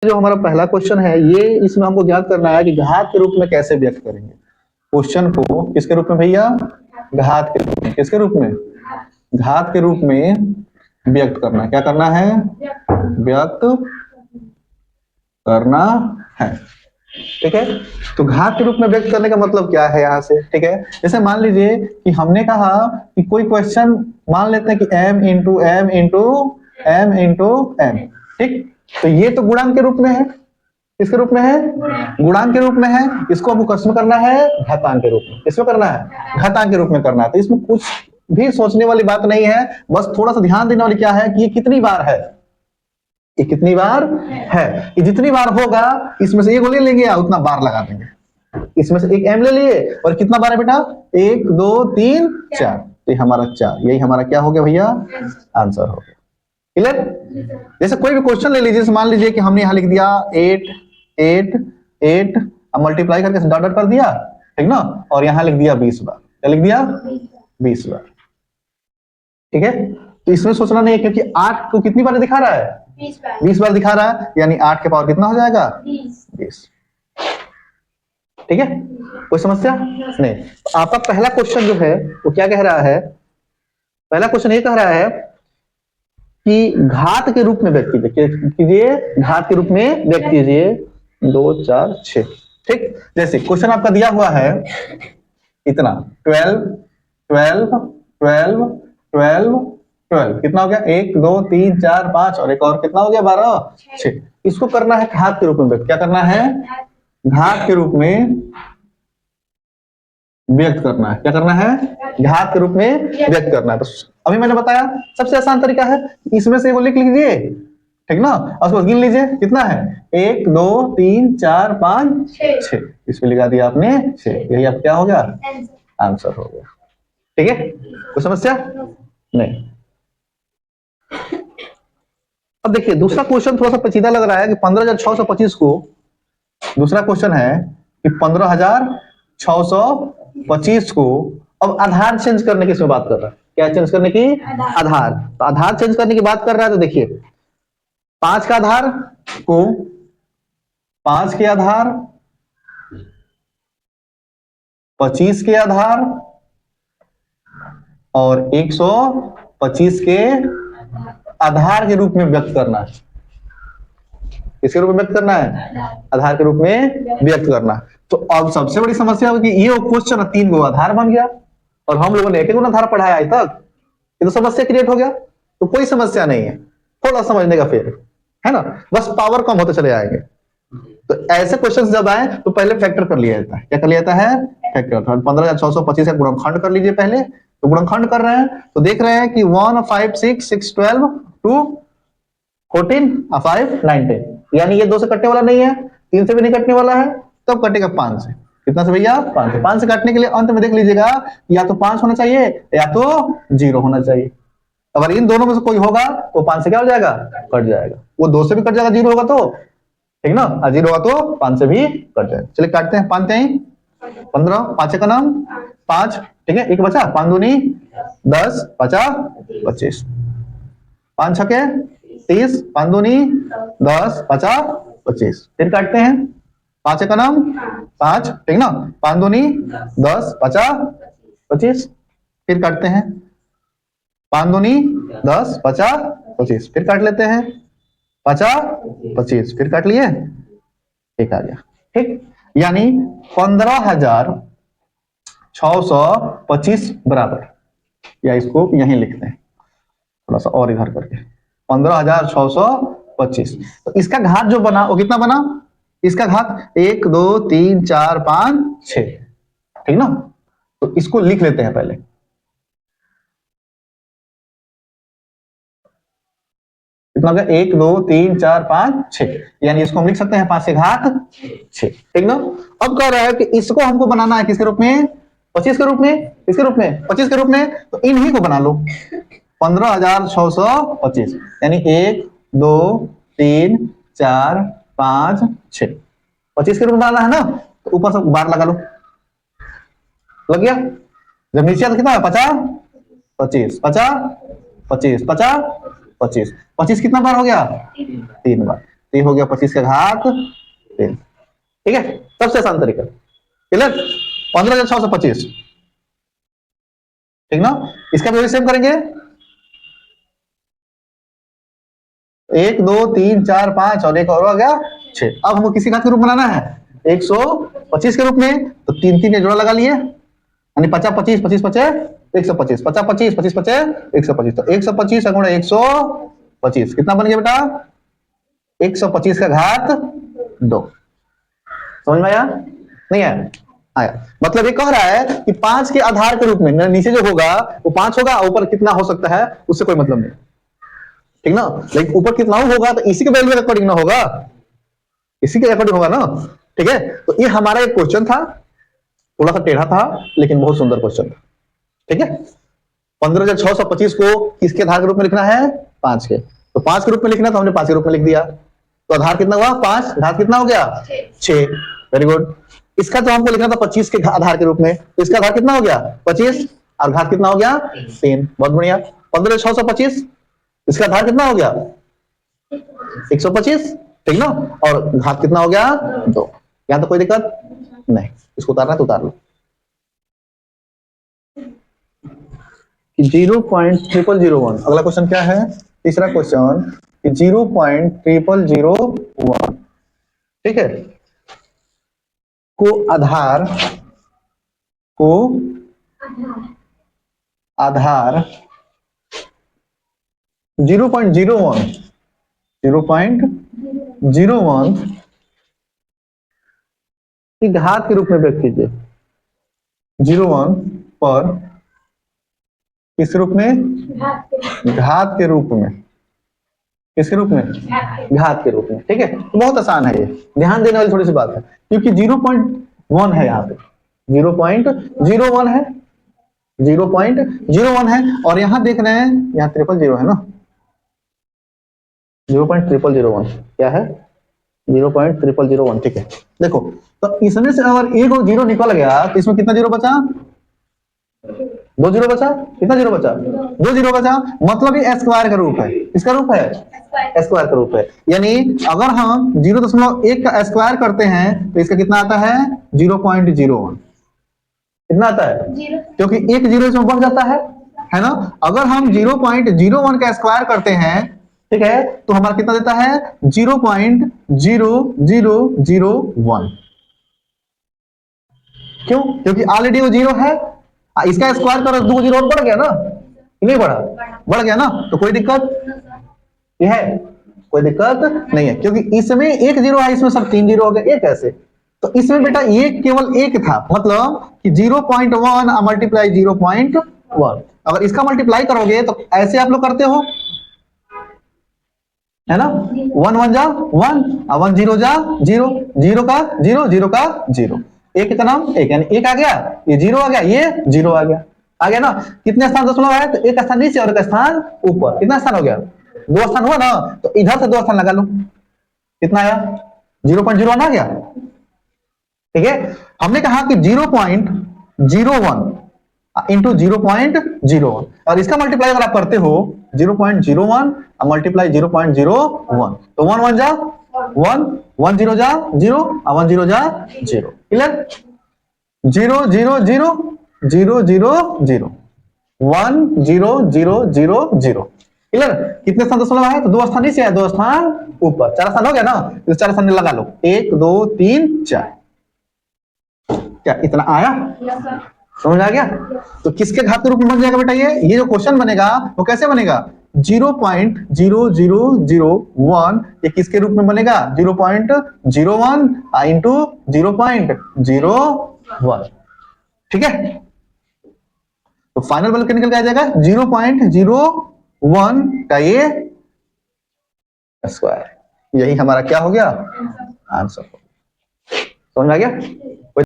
जो हमारा पहला क्वेश्चन है ये, इसमें हमको ज्ञात करना है कि घात के रूप में कैसे व्यक्त करेंगे क्वेश्चन को। किसके रूप में भैया? घात के रूप में। किसके रूप में? घात के रूप में व्यक्त करना है। क्या करना है? व्यक्त करना है। ठीक है, तो घात के रूप में व्यक्त करने का मतलब क्या है यहाँ से? ठीक है, जैसे मान लीजिए कि हमने कहा कि कोई क्वेश्चन मान लेते हैं कि m into m into m into m. ठीक, तो ये तो गुणांक के रूप में है। किसके रूप में है? गुणांक के रूप में है। इसको हमको किसमें करना है? घातांक के रूप में। किसमें करना है? घातांक के रूप में करना है। तो इसमें कुछ भी सोचने वाली बात नहीं है, बस थोड़ा सा ध्यान देने वाली क्या है कि ये कितनी बार है, ये कितनी बार है। ये जितनी बार होगा इसमें से एक ले लेंगे या उतना बार लगा देंगे। इसमें से एक m ले लिए और कितना बार है बेटा? 1 2 3 4, तो हमारा 4, यही हमारा क्या हो गया भैया? आंसर हो गया। क्लियर? जैसे कोई भी क्वेश्चन ले लीजिए, मान लीजिए कि हमने यहाँ लिख दिया 8 8 8, अब मल्टीप्लाई करके डॉट डॉट कर दिया, ठीक ना, और यहाँ लिख दिया 20 बार। क्या लिख दिया? 20 बार। ठीक है, तो इसमें सोचना नहीं है क्योंकि 8 को कितनी बार दिखा रहा है? 20 बार दिखा रहा है, यानी 8 के पावर कितना हो जाएगा? 20। ठीक है, कोई समस्या नहीं। तो आपका पहला क्वेश्चन जो है वो क्या कह रहा है? पहला क्वेश्चन ये कह रहा है कि घात के रूप में व्यक्त कीजिए, घात के रूप में व्यक्त कीजिए 2 4 6। ठीक, जैसे क्वेश्चन आपका दिया हुआ है इतना 12 12 12 12 12, कितना हो गया? 1 2 3 4 5 और एक और कितना हो गया? 12 6। इसको करना है घात के रूप में व्यक्त। क्या करना है? घात के रूप में व्यक्त करना है। क्या करना है? घात के रूप में व्यक्त करना है। तो अभी मैंने बताया सबसे आसान तरीका है, इसमें से वो लिख लीजिए, ठीक ना, और उसको गिन लीजिए कितना है? 1 2 3 4 5 6, इसमें लगा दिया आपने 6, यही आप क्या हो गया? आंसर हो गया। ठीक है, कोई समस्या नहीं। अब देखिए दूसरा क्वेश्चन थोड़ा सा पेचीदा लग रहा है कि 15,625 को, दूसरा क्वेश्चन है कि 15,625 को अब आधार चेंज करने की इसमें बात कर रहा है। क्या चेंज करने की? आधार। तो आधार चेंज करने की बात कर रहा है, तो देखिए 5 का आधार को 5 के आधार, 25 के आधार और 125 के आधार के रूप में व्यक्त करना है। किसके रूप में व्यक्त करना है? आधार के रूप में व्यक्त करना। तो अब सबसे बड़ी समस्या होगी कि ये क्वेश्चन 3 गो आधार बन गया और हम लोगों ने एक एक आधार पढ़ाया आज तक, ये तो समस्या क्रिएट हो गया। तो कोई समस्या नहीं है, थोड़ा समझने का फेर है ना, बस पावर कम होते चले आएंगे। तो ऐसे क्वेश्चन जब आए तो पहले फैक्टर कर लिया जाता है। क्या कर लिया जाता है? फैक्टर। 15,625 का गुणनखंड कर लीजिए पहले। तो गुणनखंड कर रहे हैं तो देख रहे हैं कि 1 5 6 6 12 2 14 5 9 10, यानी ये 2 से कटने वाला नहीं है, 3 से भी नहीं कटने वाला है, तब कटेगा 5 से। कितना से भैया? 5 से। 5 से काटने के लिए अंत में देख लीजिएगा या तो 5 होना चाहिए या तो 0 होना चाहिए। अगर इन दोनों में से कोई होगा तो 5 से क्या हो जाएगा? कट जाएगा। वो 2 से भी कट जाएगा 0 होगा तो, ठीक ना, 0 होगा तो 5 से भी कट जाएगा। चलिए काटते हैं। 5 3 15, 5 का नाम 5, ठीक है, एक बचा, 5 दूनी 10 50 25, 5 छके 30, 5 दूनी 10 50 25। फिर काटते हैं। 5 का नाम 5, ठीक ना, 5 दूनी 10 50 25। फिर काटते हैं। 5 दूनी 10 50 25। फिर काट लेते हैं 50 25। फिर काट लिए, ठीक आ गया। ठीक, यानी 15,625 बराबर, या इसको यहीं लिखते हैं थोड़ा सा और इधर करके 15,625। तो इसका घात जो बना वो कितना बना? इसका घात 1 2 3 4 5 6, ठीक ना। तो इसको लिख लेते हैं पहले। कितना हो गया? 1 2 3 4 5 6, यानी इसको हम लिख सकते हैं 5 से घात 6, ठीक ना। अब कह रहा है कि इसको हमको बनाना है किसके रूप में? 25 के रूप में। किसके रूप में? 25 के रूप में। तो इन्हीं को बना लो 15,625, यानी 1 2 3 4 5 6, 25 के रूप में बनाना है ना, तो ऊपर से बार लगा लो। लग गया। जब नीचे कितना है? 50 25 50 25 50 25 25 कितना बार हो गया? 3 बार। तो ये हो गया 25 का घात 3। ठीक है, सबसे आसान तरीका। क्लियर? 15,625। ठीक ना? इसका भी सेम करेंगे। 1 2 3 4 5 और एक और हो गया 6। अब हमको किसी घात के रूप बनाना है 125 के रूप में, तो 3 3 ने जोड़ा लगा लिए, यानी 50 25 25 25 125, 50 25 25 25 125, तो 125 गुणा 125 कितना बन गया बेटा? 125 का घात 2। समझ में आया? नहीं आया? आया। मतलब ये कह रहा है कि 5 के आधार के रूप में नीचे जो होगा वो 5 होगा, ऊपर कितना हो सकता है उससे कोई मतलब नहीं। ठीक ना? लेकिन ऊपर कितना होगा तो इसी के वैल्यू के अकॉर्डिंग ना होगा, इसी के अकॉर्डिंग होगा ना। ठीक है, तो ये हमारा एक क्वेश्चन था, थोड़ा सा टेढ़ा था लेकिन बहुत सुंदर क्वेश्चन था। ठीक है, 15,625 को किसके आधार के रूप में लिखना है? 5 के। तो 5 के रूप में लिखना, तो हमने 5 के रूप में लिख दिया। तो आधार कितना हुआ? 5। घात कितना हो गया? 6। Very good. इसका तो हमको लिखना था 25 के आधार के रूप में, तो इसका आधार कितना हो गया? 25, और घात कितना हो गया? 3। बहुत बढ़िया। 15,625, इसका आधार कितना हो गया? 125। ठीक ना? और घात कितना हो गया? 2। यहां तो कोई दिक्कत नहीं, इसको उतारना तो उतार लो। 0.0001। अगला क्वेश्चन क्या है? तीसरा क्वेश्चन 0.0001, ठीक है, को आधार 0.01 की घात के रूप में व्यक्त कीजिए। 01 पर किस रूप में? घात के रूप में। किसके रूप में? घात के रूप में। ठीक है, तो बहुत आसान है ये, ध्यान देने वाली थोड़ी सी बात है, क्योंकि 0.1 है, यहाँ पे 0.01 है, 0.01 है, और यहां देख रहे हैं यहाँ 000 है ना, 0.0001 क्या है? 0.0001। ठीक है, देखो तो इसमें से अगर एक और जीरो निकल गया तो इसमें कितना जीरो बचा? 2 जीरो बचा। कितना जीरो बचा? 2 जीरो बचा। मतलब ये स्क्वायर का रूप है। किसका रूप है? स्क्वायर का रूप है। यानी अगर हम 0.1 का स्क्वायर करते हैं तो इसका कितना आता है? 0.01। कितना आता है? क्योंकि एक जीरो इसमें बढ़ जाता है ना। अगर हम 0.01 का स्क्वायर करते हैं, ठीक है, तो हमारा कितना देता है? 0.0001। क्यों? क्योंकि ऑलरेडी वो जीरो है, इसका स्क्वायर करो 2 जीरो और बढ़ गया ना, नहीं बढ़ा? बढ़ गया ना, तो कोई दिक्कत ये है? कोई दिक्कत नहीं है, क्योंकि इसमें एक जीरो है, इसमें सब 3 जीरो हो गए। एक ऐसे, तो इसमें बेटा ये केवल एक था, मतलब कि 0.1 मल्टीप्लाई 0.1। अगर इसका मल्टीप्लाई करोगे तो ऐसे आप लोग करते हो, है ना, 1 1 जा 1, 1 0 जा 0, 0 का 0, 0 का 0, एक का नाम एक, यानी एक आ गया, ये 0 आ गया, ये 0 आ गया, आ गया ना। कितने स्थान दशमलव है? तो एक स्थान नीचे और एक स्थान ऊपर। कितना स्थान हो गया? 2 स्थान हुआ ना, तो इधर से 2 स्थान लगा लो। कितना आया? 0.01 आ गया। ठीक है, हमने कहा कि 0.01 इंटू 0.01, और इसका मल्टीप्लाई अगर आप करते हो 0.01 मल्टीप्लाई 0.01, तो 1 1 जा 1, 1 0 जा 0, 1 0 जा 0। क्लियर? 0 0 0 0 0 0 1 0 0 0 0। क्लियर? कितने स्थान दशमलव है? तो 2 स्थान नीचे है, 2 स्थान ऊपर, 4 स्थान हो गया ना, तो 4 स्थान लगा लो, 1 2 3 4। क्या इतना आया? समझ आ गया? तो किसके घात के रूप में बन जाएगा बेटा? ये जो क्वेश्चन बनेगा वो कैसे बनेगा? 0.0001 ये किसके रूप में बनेगा? 0.01 इंटू 0.01। ठीक है, तो फाइनल वैल्यू निकल के आ जाएगा 0.01 का ये स्क्वायर। यही हमारा क्या हो गया? आंसर। समझ में आ गया?